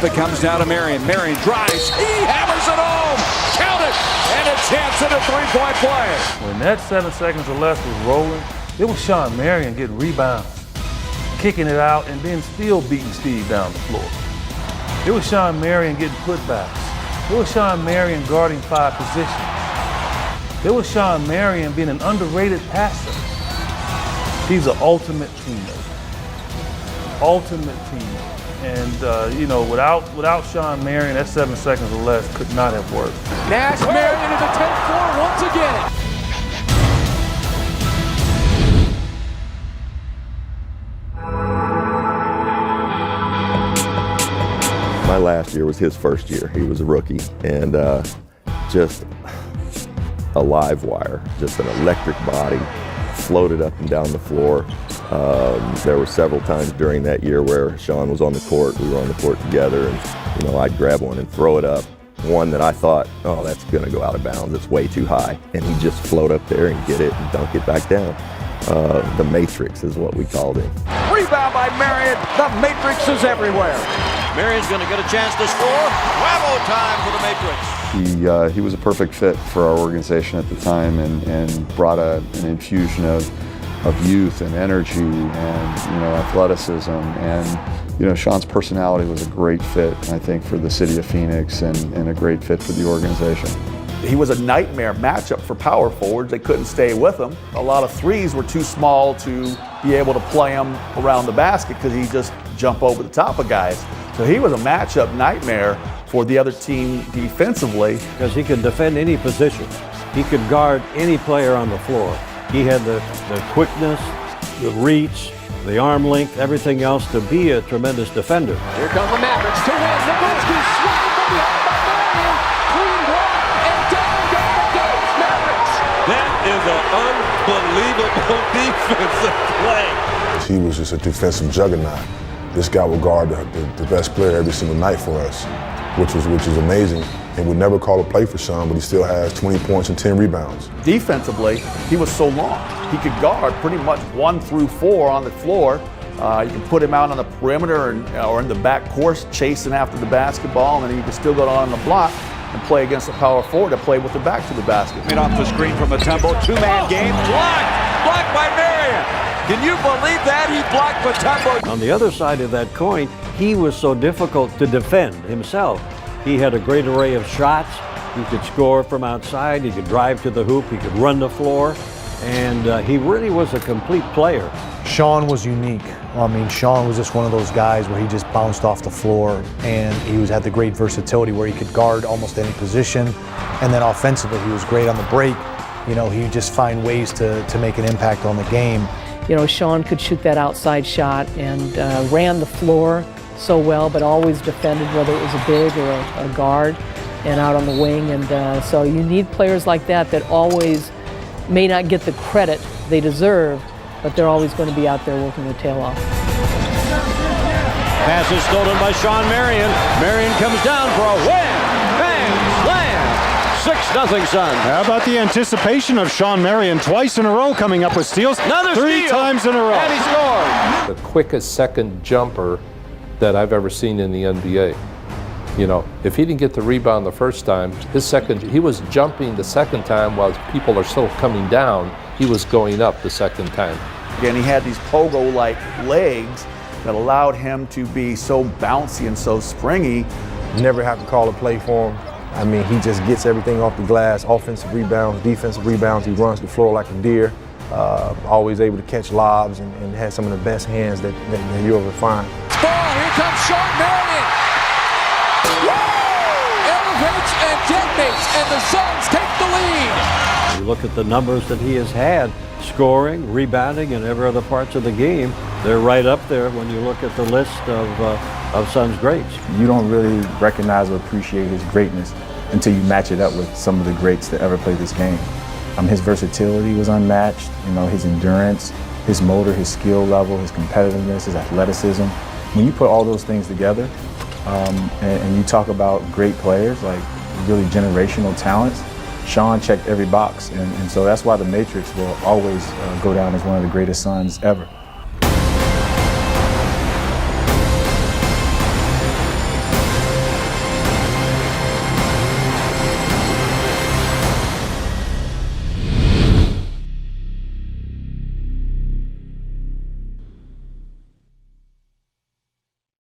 Up it comes down to Marion. Marion drives. He hammers it home. Count it. And a chance at a three-point play. When that 7 seconds or less was rolling, it was Shawn Marion getting rebounds, kicking it out, and then still beating Steve down the floor. It was Shawn Marion getting putbacks. It was Shawn Marion guarding 5 positions. It was Shawn Marion being an underrated passer. He's an ultimate teammate. Ultimate teammate. And, you know, without Shawn Marion, that 7 seconds or less could not have worked. Nash Marion is a 10-4 once again. My last year was his first year. He was a rookie, and just a live wire, just an electric body, floated up and down the floor. There were several times during that year where Shawn was on the court, we were on the court together, and you know, I'd grab one and throw it up. One that I thought, oh, that's gonna go out of bounds, it's way too high. And he'd just float up there and get it and dunk it back down. The Matrix is what we called him. Rebound by Marion, the Matrix is everywhere. Marion's gonna get a chance to score. Bravo time for the Matrix. He was a perfect fit for our organization at the time, and brought an infusion of youth and energy and, you know, athleticism, and, you know, Shawn's personality was a great fit, I think, for the city of Phoenix, and a great fit for the organization. He was a nightmare matchup for power forwards. They couldn't stay with him. A lot of threes were too small to be able to play him around the basket because he just jump over the top of guys. So he was a matchup nightmare for the other team defensively. Because he could defend any position. He could guard any player on the floor. He had the quickness, the reach, the arm length, everything else to be a tremendous defender. Here come the Mavericks to win. Nowitzki swinging from behind by Marion. Clean block and down goes Mavericks. That is an unbelievable defensive play. He was just a defensive juggernaut. This guy would guard the best player every single night for us, which is amazing. And we never call a play for Shawn, but he still has 20 points and 10 rebounds. Defensively, he was so long. He could guard pretty much 1 through 4 on the floor. You can put him out on the perimeter or in the back court chasing after the basketball, and then you can still go on the block and play against the power forward to play with the back to the basket. Made off the screen from Mutombo. Two-man game. Blocked by Marion. Can you believe that? He blocked Mutombo. On the other side of that coin, he was so difficult to defend himself. He had a great array of shots. He could score from outside. He could drive to the hoop. He could run the floor. And he really was a complete player. Shawn was unique. I mean, Shawn was just one of those guys where he just bounced off the floor, and he had the great versatility where he could guard almost any position. And then offensively, he was great on the break. You know, he would just find ways to make an impact on the game. You know, Shawn could shoot that outside shot and ran the floor so well, but always defended, whether it was a big or a guard, and out on the wing. And so you need players like that always may not get the credit they deserve, but they're always going to be out there working their tail off. Pass is stolen by Shawn Marion. Marion comes down for a wham, bang, slam. 6-0 Suns. How about the anticipation of Shawn Marion twice in a row coming up with steals? Another three steal. times in a row. And he scored. The quickest second jumper that I've ever seen in the NBA. You know, if he didn't get the rebound the first time, he was jumping the second time while people are still coming down. He was going up the second time. Again, he had these pogo-like legs that allowed him to be so bouncy and so springy. Never have to call a play for him. I mean, he just gets everything off the glass, offensive rebounds, defensive rebounds. He runs the floor like a deer. Always able to catch lobs and has some of the best hands that you ever find. Ball, here comes Shawn Marion. Elevates and detonates, and the Suns take the lead. You look at the numbers that he has had, scoring, rebounding, and every other parts of the game. They're right up there when you look at the list of Suns greats. You don't really recognize or appreciate his greatness until you match it up with some of the greats that ever played this game. His versatility was unmatched. You know, his endurance, his motor, his skill level, his competitiveness, his athleticism. When you put all those things together, and you talk about great players, like really generational talents, Shawn checked every box, and so that's why the Matrix will always go down as one of the greatest Suns ever.